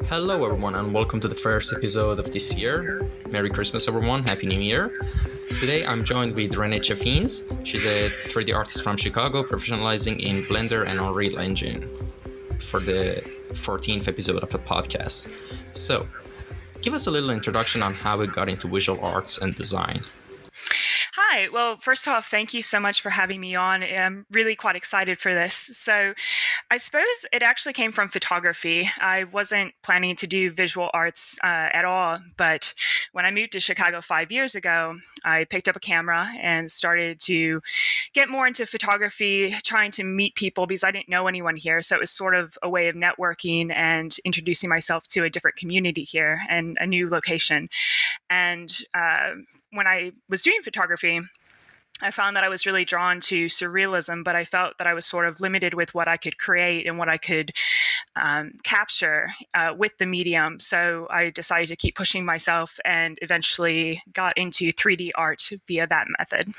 Hello, everyone, and welcome to the first episode of this year. Merry Christmas, everyone. Happy New Year. Today, I'm joined with Rene Chaffins. She's a 3D artist from Chicago, professionalizing in Blender and Unreal Engine for the 14th episode of the podcast. So, give us a little introduction on how we got into visual arts and design. Hi. Well, first off, thank you so much for having me on. I'm really quite excited for this. So, I suppose it actually came from photography. I wasn't planning to do visual arts at all, but when I moved to Chicago 5 years ago, I picked up a camera and started to get more into photography, trying to meet people because I didn't know anyone here. So, it was sort of a way of networking and introducing myself to a different community here and a new location. And when I was doing photography, I found that I was really drawn to surrealism, but I felt that I was sort of limited with what I could create and what I could capture with the medium. So I decided to keep pushing myself and eventually got into 3D art via that method.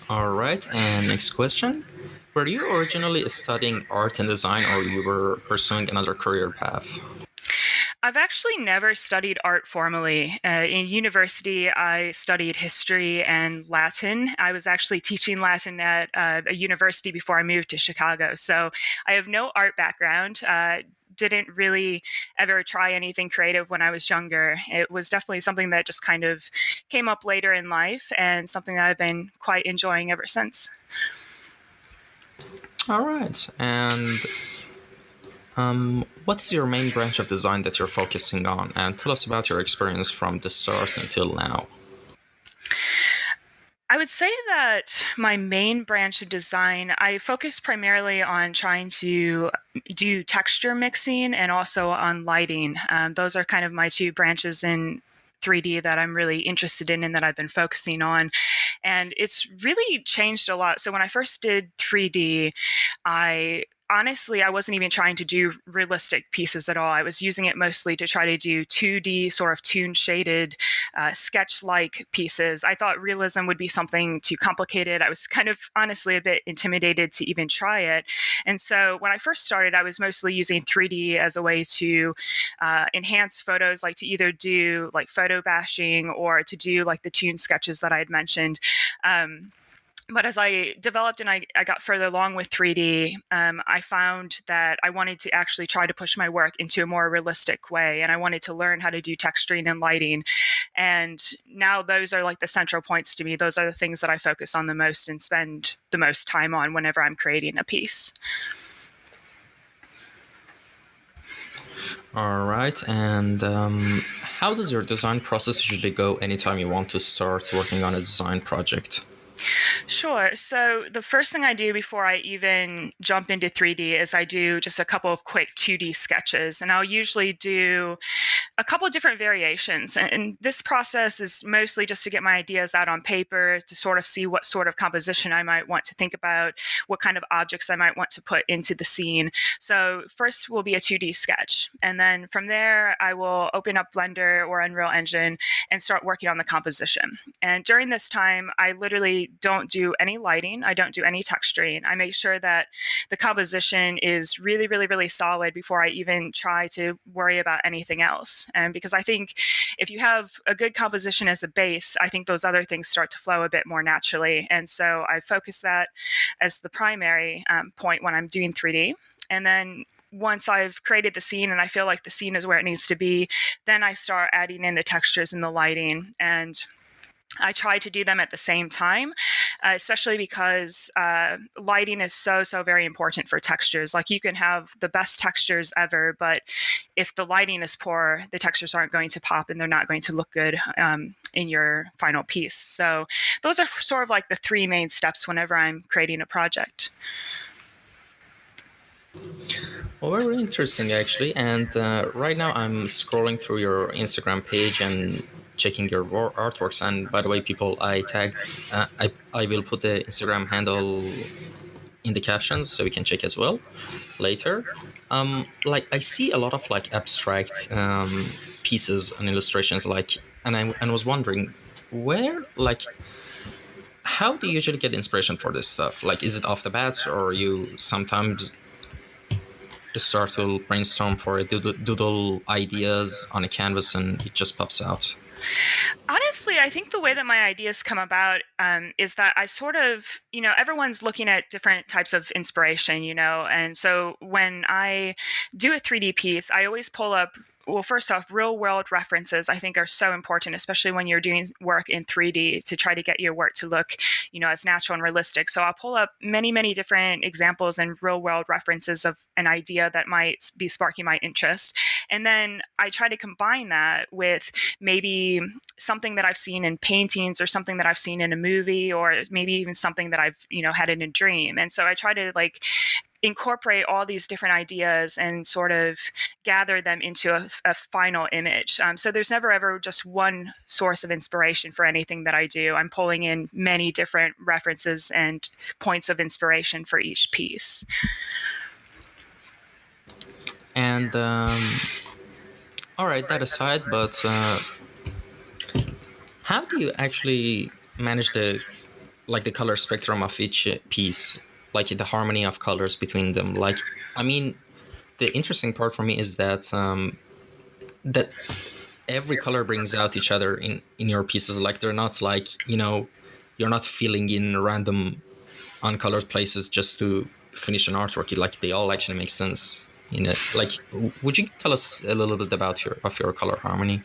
All right, and next question. Were you originally studying art and design, or you were pursuing another career path? I've actually never studied art formally. In university, I studied history and Latin. I was actually teaching Latin at a university before I moved to Chicago. So I have no art background. Didn't really ever try anything creative when I was younger. It was definitely something that just kind of came up later in life and something that I've been quite enjoying ever since. All right, and what is your main branch of design that you're focusing on? And tell us about your experience from the start until now. I would say that my main branch of design, I focus primarily on trying to do texture mixing and also on lighting. Those are kind of my two branches in 3D that I'm really interested in and that I've been focusing on. And it's really changed a lot. So when I first did 3D, I wasn't even trying to do realistic pieces at all. I was using it mostly to try to do 2D sort of toon shaded, sketch-like pieces. I thought realism would be something too complicated. I was kind of honestly a bit intimidated to even try it. And so when I first started, I was mostly using 3D as a way to enhance photos, like to either do like photo bashing or to do like the toon sketches that I had mentioned. But as I developed and I got further along with 3D, I found that I wanted to actually try to push my work into a more realistic way. And I wanted to learn how to do texturing and lighting. And now those are like the central points to me. Those are the things that I focus on the most and spend the most time on whenever I'm creating a piece. All right, and how does your design process usually go anytime you want to start working on a design project? Sure. So the first thing I do before I even jump into 3D is I do just a couple of quick 2D sketches, and I'll usually do a couple of different variations. And this process is mostly just to get my ideas out on paper to sort of see what sort of composition I might want to think about, what kind of objects I might want to put into the scene. So first will be a 2D sketch. And then from there, I will open up Blender or Unreal Engine and start working on the composition. And during this time, I literally don't do any lighting. I don't do any texturing. I make sure that the composition is really, really, really solid before I even try to worry about anything else. And because I think if you have a good composition as a base, I think those other things start to flow a bit more naturally. And so I focus that as the primary point when I'm doing 3D. And then once I've created the scene and I feel like the scene is where it needs to be, then I start adding in the textures and the lighting. And I try to do them at the same time, especially because lighting is so very important for textures. Like you can have the best textures ever, but if the lighting is poor, the textures aren't going to pop and they're not going to look good in your final piece. So those are sort of like the three main steps whenever I'm creating a project. Well, very interesting, actually. And right now, I'm scrolling through your Instagram page and checking your artworks. And by the way, people, I will put the Instagram handle in the captions so we can check as well later. Like I see a lot of like abstract pieces and illustrations, and I was wondering how do you usually get inspiration for this stuff? Like, is it off the bat, or you sometimes start to brainstorm for it, doodle ideas on a canvas, and it just pops out? Honestly, I think the way that my ideas come about is that I sort of, everyone's looking at different types of inspiration, and so when I do a 3D piece, I always pull up. Well, first off, real world references I think are so important, especially when you're doing work in 3D to try to get your work to look, as natural and realistic. So I'll pull up many, many different examples and real world references of an idea that might be sparking my interest. And then I try to combine that with maybe something that I've seen in paintings or something that I've seen in a movie or maybe even something that I've, had in a dream. And so I try to incorporate all these different ideas and sort of gather them into a final image. So there's never ever just one source of inspiration for anything that I do. I'm pulling in many different references and points of inspiration for each piece. And all right, that aside, but how do you actually manage the color spectrum of each piece, like the harmony of colors between them? Like, I mean, the interesting part for me is that every color brings out each other in your pieces. Like, they're not like, you're not filling in random uncolored places just to finish an artwork. Like, they all actually make sense in it. Like, would you tell us a little bit about your color harmony?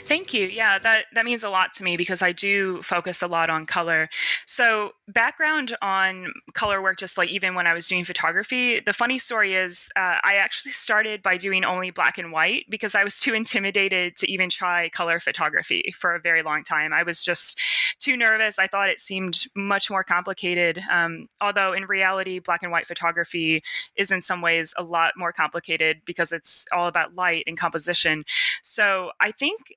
Thank you. Yeah, that means a lot to me because I do focus a lot on color. So, background on color work, just like even when I was doing photography, the funny story is I actually started by doing only black and white because I was too intimidated to even try color photography for a very long time. I was just too nervous. I thought it seemed much more complicated. Although in reality, black and white photography is in some ways a lot more complicated because it's all about light and composition. So I think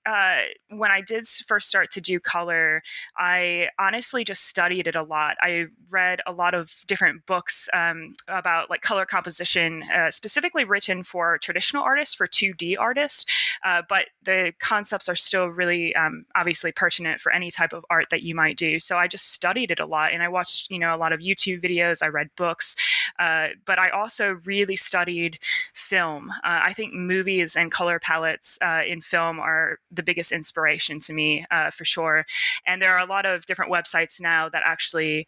when I did first start to do color, I honestly just studied it a lot. I read a lot of different books about color composition, specifically written for traditional artists, for 2D artists. But the concepts are still really obviously pertinent for any type of art that you might do. So I just studied it a lot, and I watched a lot of YouTube videos. I read books, but I also really studied film. I think movies and color palettes in film are the biggest inspiration to me, for sure. And there are a lot of different websites now that actually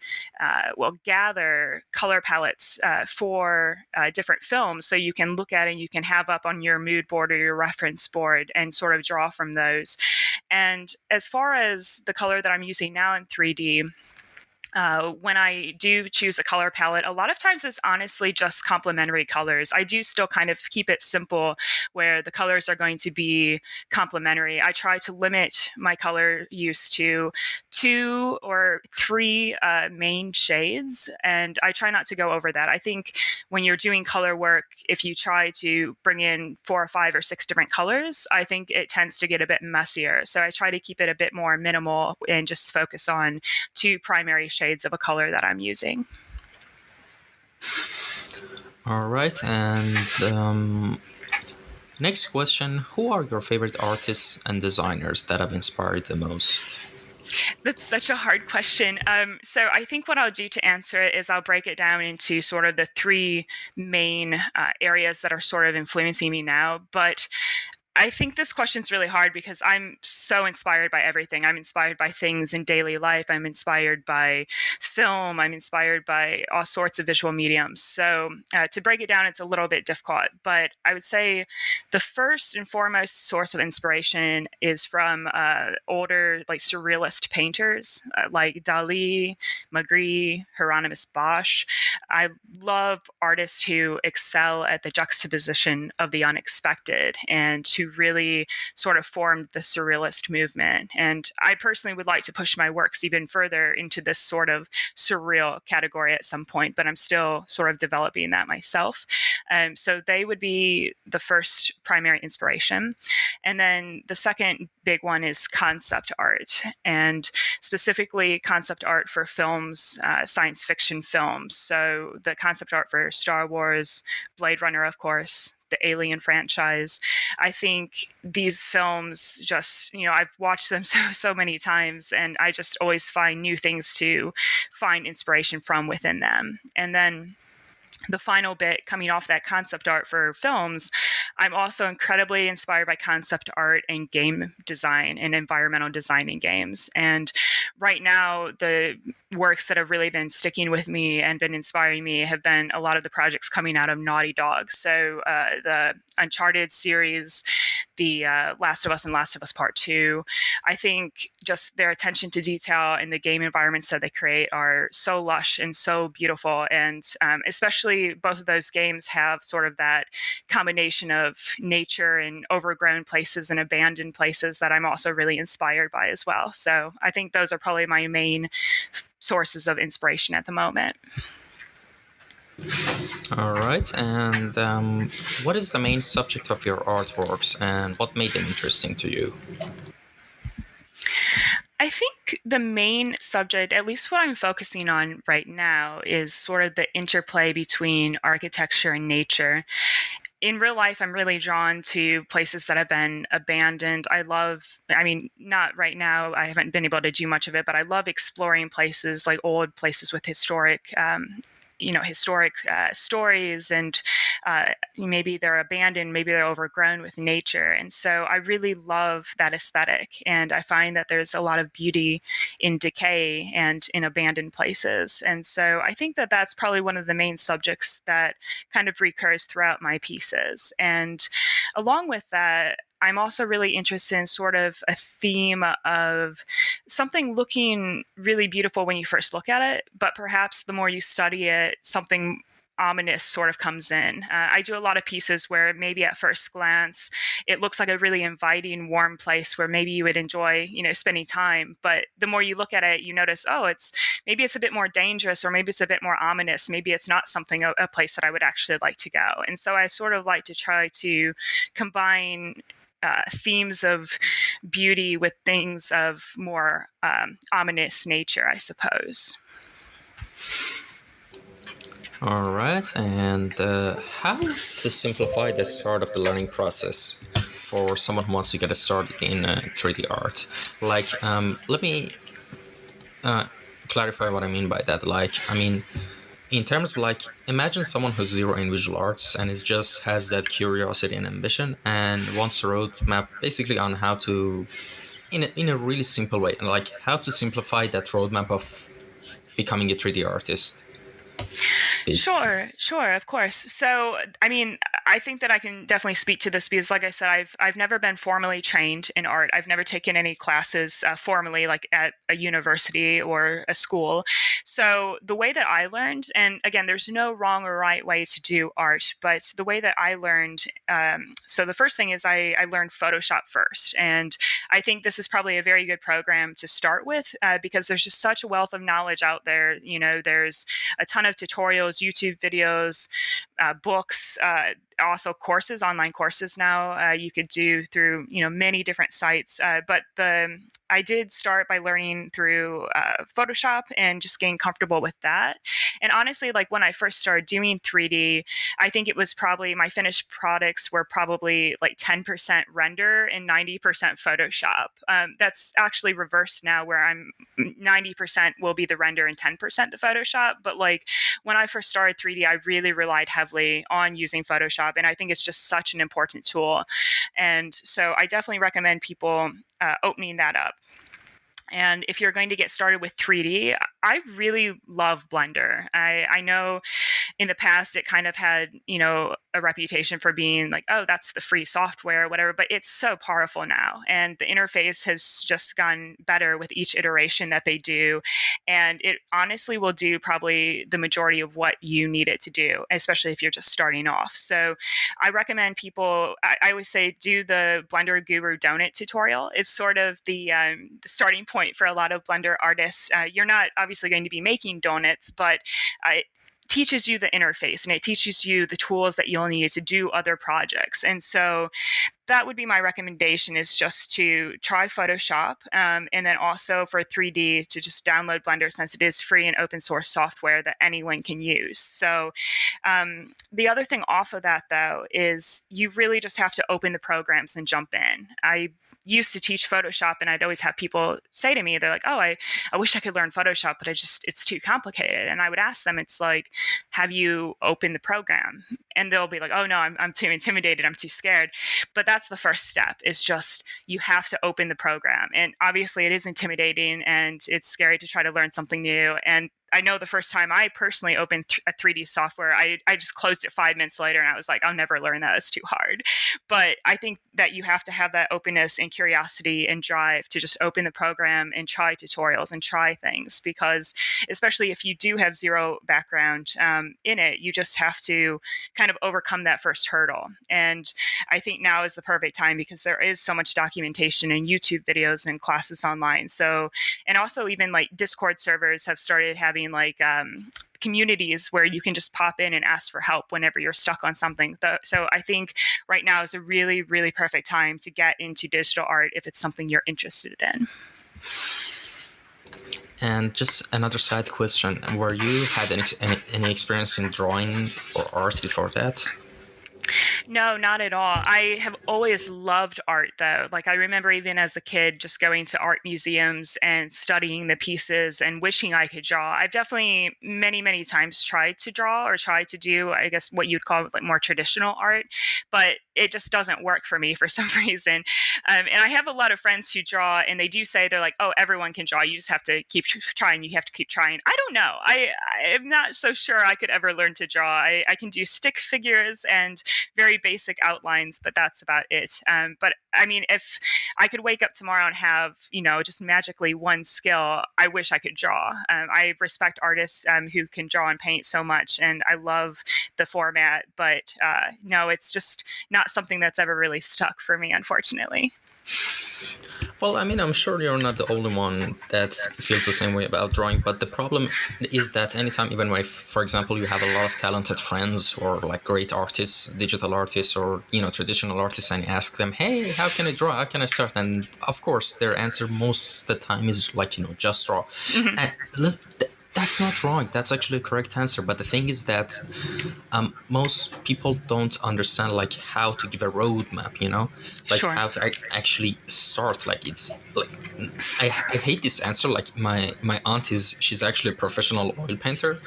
will gather color palettes for different films. So you can look at it and you can have up on your mood board or your reference board and sort of draw from those. And as far as the color that I'm using now in 3D, when I do choose a color palette, a lot of times it's honestly just complementary colors. I do still kind of keep it simple where the colors are going to be complementary. I try to limit my color use to 2 or 3 main shades, and I try not to go over that. I think when you're doing color work, if you try to bring in 4 or 5 or 6 different colors, I think it tends to get a bit messier. So I try to keep it a bit more minimal and just focus on 2 primary shades of a color that I'm using. All right, and next question: who are your favorite artists and designers that have inspired the most? That's such a hard question. So I think what I'll do to answer it is I'll break it down into sort of the 3 main areas that are sort of influencing me now. But I think this question's really hard because I'm so inspired by everything. I'm inspired by things in daily life. I'm inspired by film. I'm inspired by all sorts of visual mediums. So to break it down, it's a little bit difficult. But I would say the first and foremost source of inspiration is from older, surrealist painters like Dali, Magritte, Hieronymus Bosch. I love artists who excel at the juxtaposition of the unexpected and who really sort of formed the surrealist movement. And I personally would like to push my works even further into this sort of surreal category at some point, but I'm still sort of developing that myself. So they would be the first primary inspiration. And then the second big one is concept art, and specifically concept art for films, science fiction films. So the concept art for Star Wars, Blade Runner, of course, the Alien franchise. I think these films just, I've watched them so many times, and I just always find new things to find inspiration from within them. And then the final bit coming off that concept art for films, I'm also incredibly inspired by concept art and game design and environmental design in games. And right now, the works that have really been sticking with me and been inspiring me have been a lot of the projects coming out of Naughty Dog. So the Uncharted series, the Last of Us and Last of Us Part 2. I think just their attention to detail and the game environments that they create are so lush and so beautiful. And especially both of those games have sort of that combination of nature and overgrown places and abandoned places that I'm also really inspired by as well. So I think those are probably my main sources of inspiration at the moment. All right. And what is the main subject of your artworks, and what made them interesting to you? I think the main subject, at least what I'm focusing on right now, is sort of the interplay between architecture and nature. In real life, I'm really drawn to places that have been abandoned. I mean, not right now, I haven't been able to do much of it, but I love exploring places like old places with historic stories, and maybe they're abandoned, maybe they're overgrown with nature. And so I really love that aesthetic. And I find that there's a lot of beauty in decay and in abandoned places. And so I think that that's probably one of the main subjects that kind of recurs throughout my pieces. And along with that, I'm also really interested in sort of a theme of something looking really beautiful when you first look at it, but perhaps the more you study it, something ominous sort of comes in. I do a lot of pieces where maybe at first glance it looks like a really inviting, warm place where maybe you would enjoy, spending time. But the more you look at it, you notice, oh, it's a bit more dangerous, or maybe it's a bit more ominous. Maybe it's not a place that I would actually like to go. And so I sort of like to try to combine themes of beauty with things of more ominous nature, I suppose. All right. And how to simplify the start of the learning process for someone who wants to get started in 3D art? Like, let me uh, clarify what I mean by that. Like, I mean, in terms of like, imagine someone who's zero in visual arts and is just has that curiosity and ambition and wants a roadmap basically on how to, in a really simple way, and like how to simplify that roadmap of becoming a 3D artist, basically. Sure, of course. So, I mean, I think that I can definitely speak to this because, like I said, I've never been formally trained in art. I've never taken any classes formally, like at a university or a school. So, the way that I learned, and again, there's no wrong or right way to do art, but the way that I learned, so the first thing is I learned Photoshop first, and I think this is probably a very good program to start with because there's just such a wealth of knowledge out there. There's a ton of tutorials, YouTube videos, books, also courses, online courses now you could do through many different sites. But I did start by learning through Photoshop and just getting comfortable with that. And honestly, like when I first started doing 3D, I think it was probably my finished products were probably like 10% render and 90% Photoshop. That's actually reversed now, where I'm 90% will be the render and 10% the Photoshop. But like when I first started 3D, I really relied heavily on using Photoshop, and I think it's just such an important tool. And so I definitely recommend people opening that up. And if you're going to get started with 3D, I really love Blender. I know in the past it kind of had, a reputation for being like, oh, that's the free software or whatever, but it's so powerful now. And the interface has just gotten better with each iteration that they do. And it honestly will do probably the majority of what you need it to do, especially if you're just starting off. So I recommend people, I always say, do the Blender Guru Donut tutorial. It's sort of the starting point for a lot of Blender artists. You're not obviously going to be making donuts, but it teaches you the interface and it teaches you the tools that you'll need to do other projects. And so that would be my recommendation, is just to try Photoshop, and then also for 3D to just download Blender, since it is free and open source software that anyone can use. So the other thing off of that, though, is you really just have to open the programs and jump in. used to teach Photoshop, and I'd always have people say to me, they're like, "Oh, I wish I could learn Photoshop, but it's too complicated." And I would ask them, it's like, "Have you opened the program?" And they'll be like, "Oh no, I'm too intimidated, I'm too scared." But that's the first step, is just you have to open the program. And obviously it is intimidating and it's scary to try to learn something new. And I know the first time I personally opened a 3D software, I just closed it 5 minutes later and I was like, I'll never learn that. It's too hard. But I think that you have to have that openness and curiosity and drive to just open the program and try tutorials and try things, because especially if you do have zero background in it, you just have to kind of overcome that first hurdle. And I think now is the perfect time because there is so much documentation and YouTube videos and classes online. So, and also even like Discord servers have started having like communities where you can just pop in and ask for help whenever you're stuck on something. So I think right now is a really, really perfect time to get into digital art if it's something you're interested in. And just another side question: were you had any experience in drawing or art before that? No, not at all. I have always loved art, though. Like, I remember even as a kid just going to art museums and studying the pieces and wishing I could draw. I've definitely many, many times tried to draw or tried to do, I guess, what you'd call like more traditional art, but it just doesn't work for me for some reason. And I have a lot of friends who draw, and they do say, they're like, "Oh, everyone can draw. You just have to keep trying. You have to keep trying." I don't know. I'm not so sure I could ever learn to draw. I can do stick figures and very basic outlines, but that's about it. But I mean, if I could wake up tomorrow and have, just magically one skill, I wish I could draw. I respect artists who can draw and paint so much, and I love the format, but no, it's just not something that's ever really stuck for me, unfortunately. Well, I mean, I'm sure you're not the only one that feels the same way about drawing, but the problem is that anytime, even if, for example, you have a lot of talented friends or like great artists, digital artists or, traditional artists, and you ask them, "Hey, how can I draw? How can I start?" And of course, their answer most of the time is like, "Just draw." Mm-hmm. And that's not wrong. That's actually a correct answer. But the thing is that most people don't understand like how to give a roadmap, like Sure. how to actually start. Like it's like I hate this answer. Like my aunt she's actually a professional oil painter,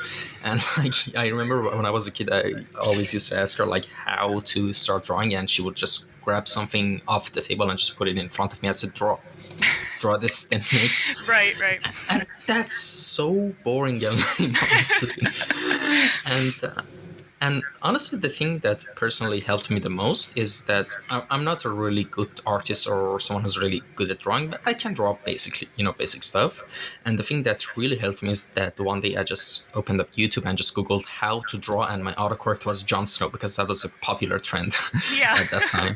and like I remember when I was a kid, I always used to ask her like how to start drawing, and she would just grab something off the table and just put it in front of me. I said, draw this 10 minutes. Right, right. And that's so boring and lame, honestly. And honestly, the thing that personally helped me the most is that I'm not a really good artist or someone who's really good at drawing, but I can draw basically, basic stuff. And the thing that really helped me is that one day I just opened up YouTube and just Googled how to draw, and my autocorrect was Jon Snow because that was a popular trend Yeah. at that time,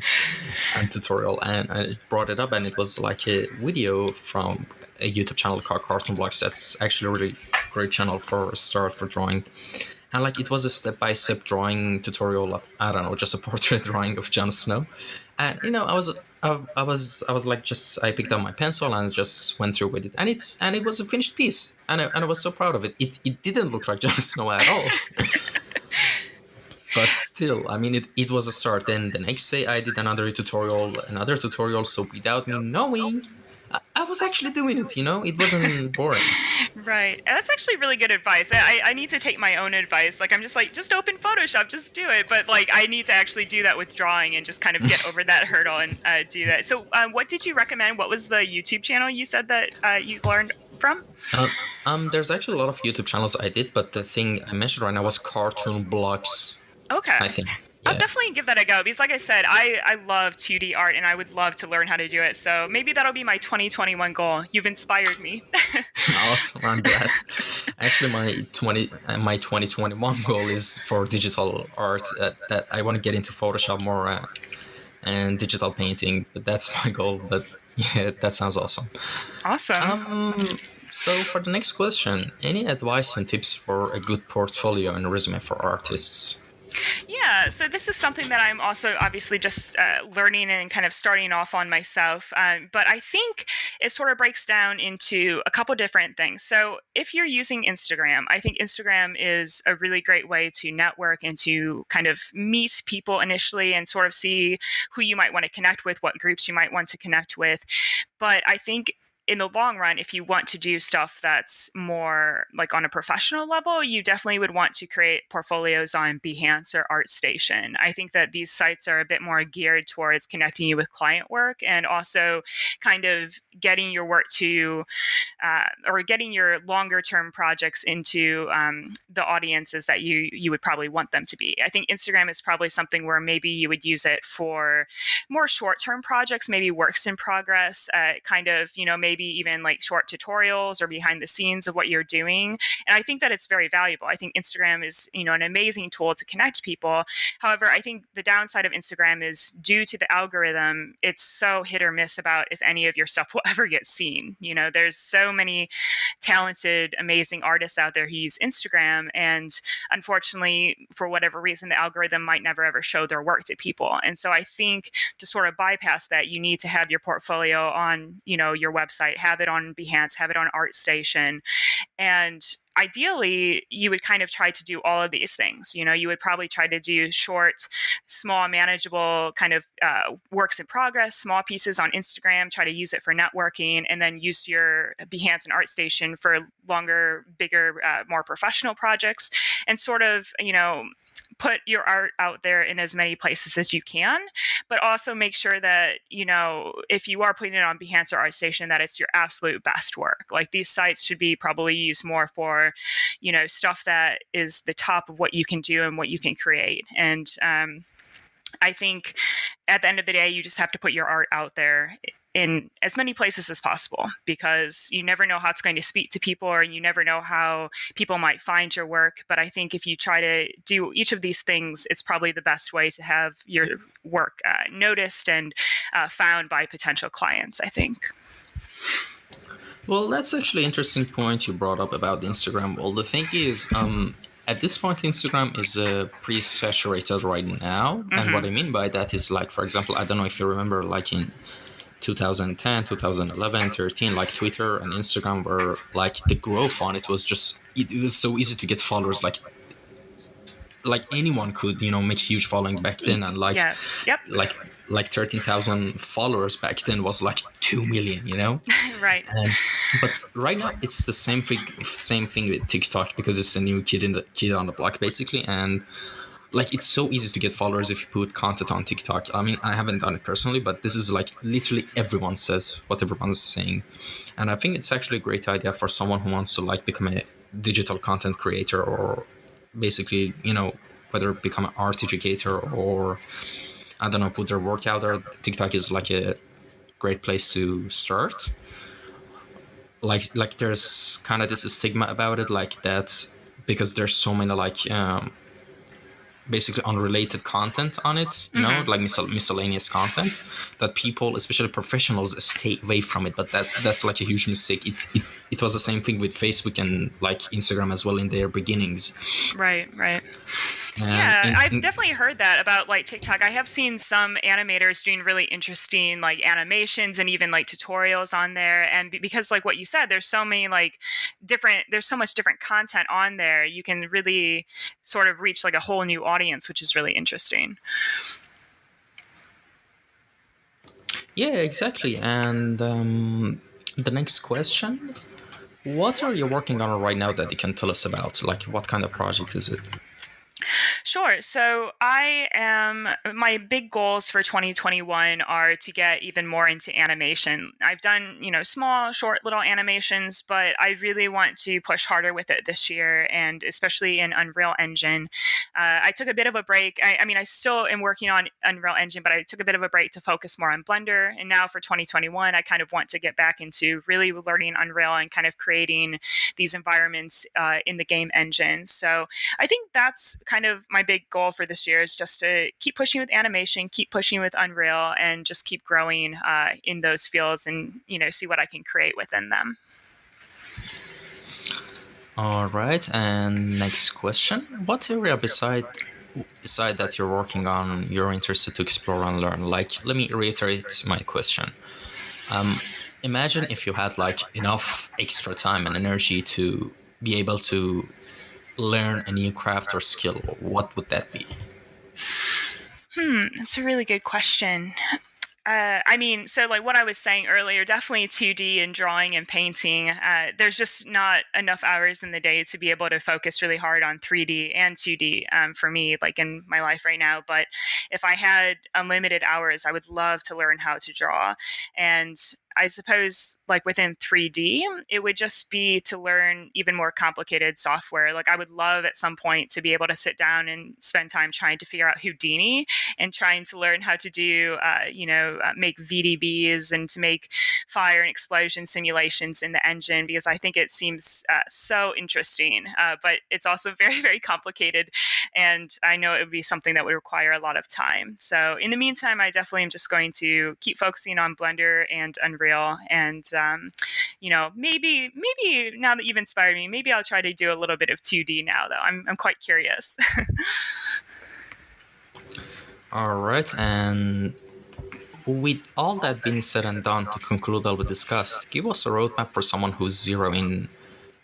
and tutorial. And I brought it up, and it was like a video from a YouTube channel called Cartoon Blocks. That's actually a really great channel for a start for drawing. And like it was a step-by-step drawing tutorial of, I don't know, just a portrait drawing of Jon Snow. And I was like, just I picked up my pencil and just went through with it, and it was a finished piece, and I was so proud of it. It didn't look like Jon Snow at all. But still, I mean, it was a start. Then the next day I did another tutorial. So without me knowing, I was actually doing it, it wasn't boring. Right. And that's actually really good advice. I need to take my own advice. Like, I'm just like, just open Photoshop, just do it. But like, I need to actually do that with drawing and just kind of get over that hurdle and do that. So what did you recommend? What was the YouTube channel you said that you learned from? There's actually a lot of YouTube channels I did, but the thing I mentioned right now was Cartoon Blocks, Okay. I think. I'll Yeah. definitely give that a go because, like I said, I love 2D art and I would love to learn how to do it. So maybe that'll be my 2021 goal. You've inspired me. Awesome, I'm glad. Actually, my 2021 goal is for digital art. That I want to get into Photoshop more and digital painting. But that's my goal. But yeah, that sounds awesome. Awesome. So for the next question, any advice and tips for a good portfolio and resume for artists? Yeah, so this is something that I'm also obviously just learning and kind of starting off on myself. But I think it sort of breaks down into a couple different things. So if you're using Instagram, I think Instagram is a really great way to network and to kind of meet people initially and sort of see who you might want to connect with, what groups you might want to connect with. But I think in the long run, if you want to do stuff that's more like on a professional level, you definitely would want to create portfolios on Behance or ArtStation. I think that these sites are a bit more geared towards connecting you with client work and also kind of getting your work to or getting your longer term projects into the audiences that you would probably want them to be. I think Instagram is probably something where maybe you would use it for more short term projects, maybe works in progress, kind of, maybe even like short tutorials or behind the scenes of what you're doing. And I think that it's very valuable. I think Instagram is, an amazing tool to connect people. However, I think the downside of Instagram is due to the algorithm, it's so hit or miss about if any of your stuff will ever get seen. There's so many talented, amazing artists out there who use Instagram. And unfortunately, for whatever reason, the algorithm might never ever show their work to people. And so I think to sort of bypass that, you need to have your portfolio on, your website, have it on Behance, have it on ArtStation. And ideally, you would kind of try to do all of these things. You would probably try to do short, small, manageable kind of works in progress, small pieces on Instagram, try to use it for networking, and then use your Behance and ArtStation for longer, bigger, more professional projects, and sort of, put your art out there in as many places as you can, but also make sure that, if you are putting it on Behance or ArtStation, that it's your absolute best work. Like these sites should be probably used more for, stuff that is the top of what you can do and what you can create. And I think at the end of the day, you just have to put your art out there in as many places as possible, because you never know how it's going to speak to people, or you never know how people might find your work. But I think if you try to do each of these things, it's probably the best way to have your work noticed and found by potential clients, I think. Well, that's actually an interesting point you brought up about Instagram. Well, the thing is, at this point, Instagram is pretty saturated right now. Mm-hmm. And what I mean by that is, like, for example, I don't know if you remember, like in 2010, 2011, 13, like Twitter and Instagram were like the growth on it was just, it was so easy to get followers. Like anyone could, make a huge following back then. And like, yes, yep. like 13,000 followers back then was like 2 million, Right. But right now it's the same thing with TikTok, because it's a new kid on the block basically. And like, it's so easy to get followers if you put content on TikTok. I mean, I haven't done it personally, but this is like literally everyone says what everyone's saying. And I think it's actually a great idea for someone who wants to like become a digital content creator, or basically, whether become an art educator or, I don't know, put their work out there. TikTok is like a great place to start. Like there's kind of this stigma about it, like that, because there's so many like, basically unrelated content on it, mm-hmm. like miscellaneous content, that people, especially professionals, stay away from it. But that's like a huge mistake. It was the same thing with Facebook and like Instagram as well in their beginnings. Right. Yeah, I've definitely heard that about like TikTok. I have seen some animators doing really interesting like animations and even like tutorials on there. And because like what you said, there's so much different content on there. You can really sort of reach like a whole new audience, which is really interesting. Yeah, exactly. And the next question, what are you working on right now that you can tell us about? Like, what kind of project is it? Sure. So my big goals for 2021 are to get even more into animation. I've done, small, short little animations, but I really want to push harder with it this year, and especially in Unreal Engine. I took a bit of a break. I still am working on Unreal Engine, but I took a bit of a break to focus more on Blender. And now for 2021, I kind of want to get back into really learning Unreal and kind of creating these environments in the game engine. So I think that's kind of my big goal for this year, is just to keep pushing with animation, keep pushing with Unreal, and just keep growing in those fields, and see what I can create within them. All right, and next question: what area beside that you're working on, you're interested to explore and learn? Like, let me reiterate my question. imagine if you had like enough extra time and energy to be able to learn a new craft or skill, what would that be? That's a really good question. I mean, so like what I was saying earlier, definitely 2D and drawing and painting. There's just not enough hours in the day to be able to focus really hard on 3D and 2D for me, like in my life right now. But if I had unlimited hours, I would love to learn how to draw. And I suppose, like within 3D, it would just be to learn even more complicated software. Like, I would love at some point to be able to sit down and spend time trying to figure out Houdini and trying to learn how to do, make VDBs and to make fire and explosion simulations in the engine, because I think it seems so interesting. But it's also very, very complicated. And I know it would be something that would require a lot of time. So in the meantime, I definitely am just going to keep focusing on Blender and Unreal. And, maybe now that you've inspired me, maybe I'll try to do a little bit of 2D now, though. I'm quite curious. All right, and with all that being said and done, to conclude all we discussed, give us a roadmap for someone who's zero in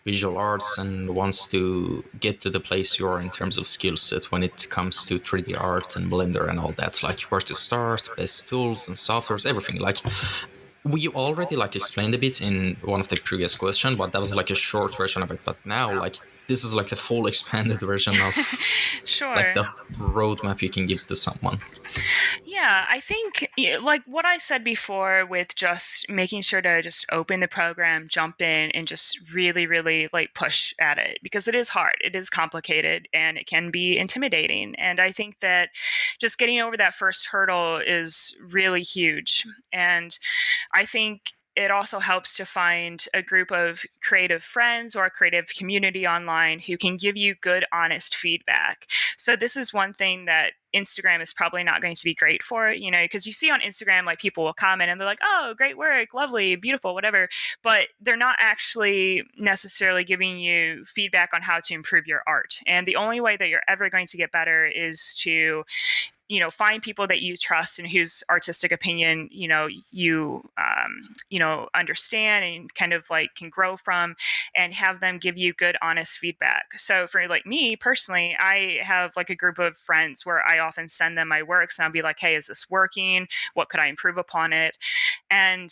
visual arts and wants to get to the place you are in terms of skill set when it comes to 3D art and Blender and all that. Like where to start, best tools and softwares, everything. Like we already like explained a bit in one of the previous questions, but that was like a short version of it. But now, like this is like the full expanded version of like Sure. the roadmap you can give to someone. Yeah, I think like what I said before, with just making sure to just open the program, jump in, and just really, really like push at it, because it is hard, it is complicated, and it can be intimidating. And I think that just getting over that first hurdle is really huge. And I think it also helps to find a group of creative friends or a creative community online who can give you good, honest feedback. So, this is one thing that Instagram is probably not going to be great for, because you see on Instagram, like people will comment and they're like, oh, great work, lovely, beautiful, whatever. But they're not actually necessarily giving you feedback on how to improve your art. And the only way that you're ever going to get better is to find people that you trust and whose artistic opinion understand and kind of like can grow from, and have them give you good, honest feedback. So for like me personally, I have like a group of friends where I often send them my works and I'll be like, hey, is this working? What could I improve upon it? And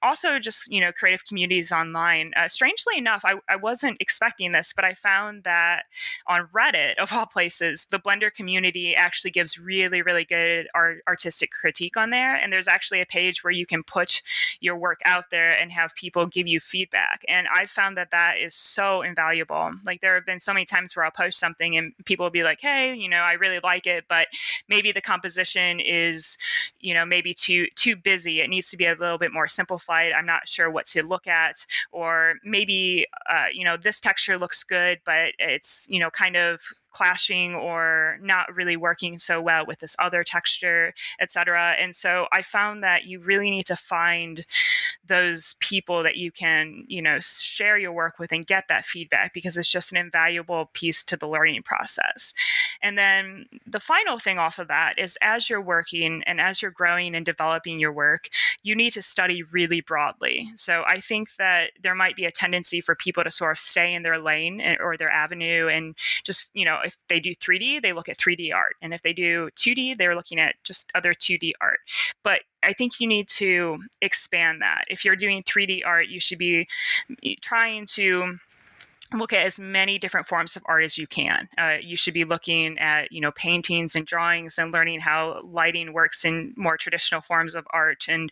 also just creative communities online. Strangely enough, I wasn't expecting this, but I found that on Reddit, of all places, the Blender community actually gives really, really good artistic critique on there. And there's actually a page where you can put your work out there and have people give you feedback. And I found that that is so invaluable. Like, there have been so many times where I'll post something and people will be like, hey, I really like it, but maybe the composition is, maybe too busy. It needs to be a little bit more simplified. I'm not sure what to look at. Or maybe, this texture looks good, but it's, kind of clashing or not really working so well with this other texture, etc. And so I found that you really need to find those people that you can, share your work with and get that feedback, because it's just an invaluable piece to the learning process. And then the final thing off of that is, as you're working and as you're growing and developing your work, you need to study really broadly. So I think that there might be a tendency for people to sort of stay in their lane or their avenue, and just, if they do 3D, they look at 3D art. And if they do 2D, they're looking at just other 2D art. But I think you need to expand that. If you're doing 3D art, you should be trying to look at as many different forms of art as you can. You should be looking at, paintings and drawings and learning how lighting works in more traditional forms of art. And,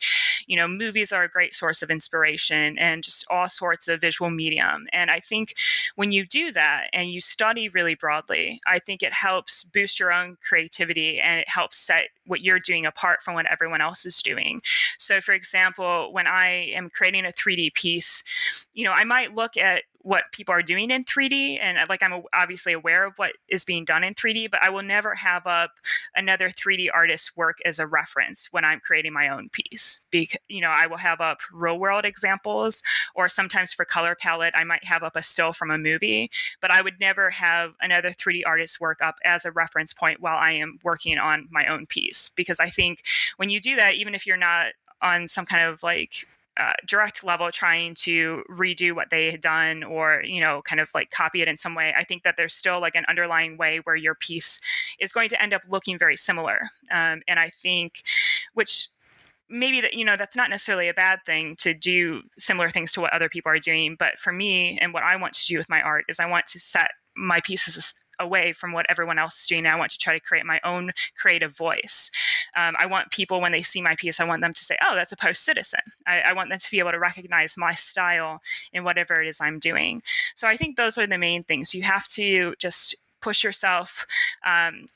movies are a great source of inspiration, and just all sorts of visual medium. And I think when you do that and you study really broadly, I think it helps boost your own creativity, and it helps set what you're doing apart from what everyone else is doing. So for example, when I am creating a 3D piece, I might look at what people are doing in 3D, and like I'm obviously aware of what is being done in 3D, but I will never have up another 3D artist's work as a reference when I'm creating my own piece. Because I will have up real world examples, or sometimes for color palette I might have up a still from a movie, but I would never have another 3D artist's work up as a reference point while I am working on my own piece. Because I think when you do that, even if you're not on some kind of like direct level trying to redo what they had done, or kind of like copy it in some way. I think that there's still like an underlying way where your piece is going to end up looking very similar, and I think, which maybe that's not necessarily a bad thing to do similar things to what other people are doing. But for me, and what I want to do with my art is I want to set my pieces away from what everyone else is doing. I want to try to create my own creative voice. I want people, when they see my piece, I want them to say, oh, that's a Post Citizen. I want them to be able to recognize my style in whatever it is I'm doing. So I think those are the main things. You have to just push yourself,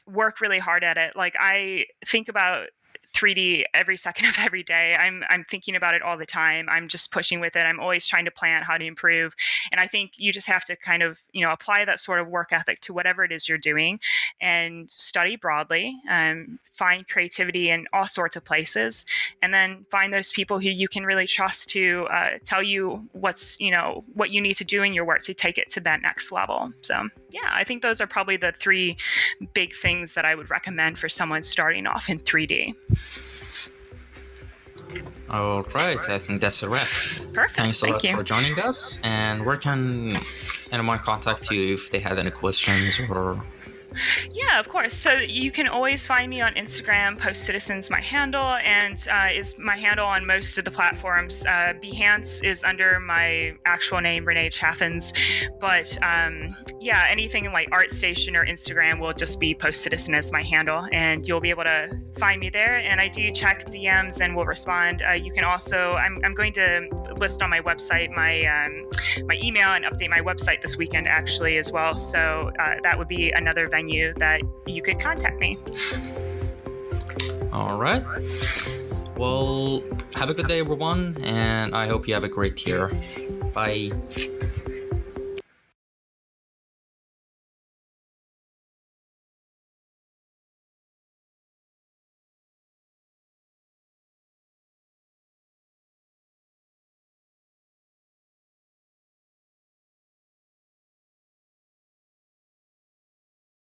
work really hard at it. Like, I think about 3D every second of every day. I'm thinking about it all the time. I'm just pushing with it. I'm always trying to plan how to improve. And I think you just have to kind of, apply that sort of work ethic to whatever it is you're doing, and study broadly, find creativity in all sorts of places, and then find those people who you can really trust to tell you what you need to do in your work to take it to that next level. So yeah, I think those are probably the three big things that I would recommend for someone starting off in 3D. All right, I think that's a wrap. Perfect. Thanks a lot for joining us. And where can anyone contact you if they have any questions or? Yeah, of course. So you can always find me on Instagram. Post Citizen's my handle, and is my handle on most of the platforms. Behance is under my actual name, Rene Chaffins. But yeah, anything like ArtStation or Instagram will just be Post Citizen as my handle, and you'll be able to find me there. And I do check DMs and will respond. You can also, I'm going to list on my website my email and update my website this weekend actually as well. So that would be another venue that you could contact me. All right. Well, have a good day, everyone, and I hope you have a great year. Bye.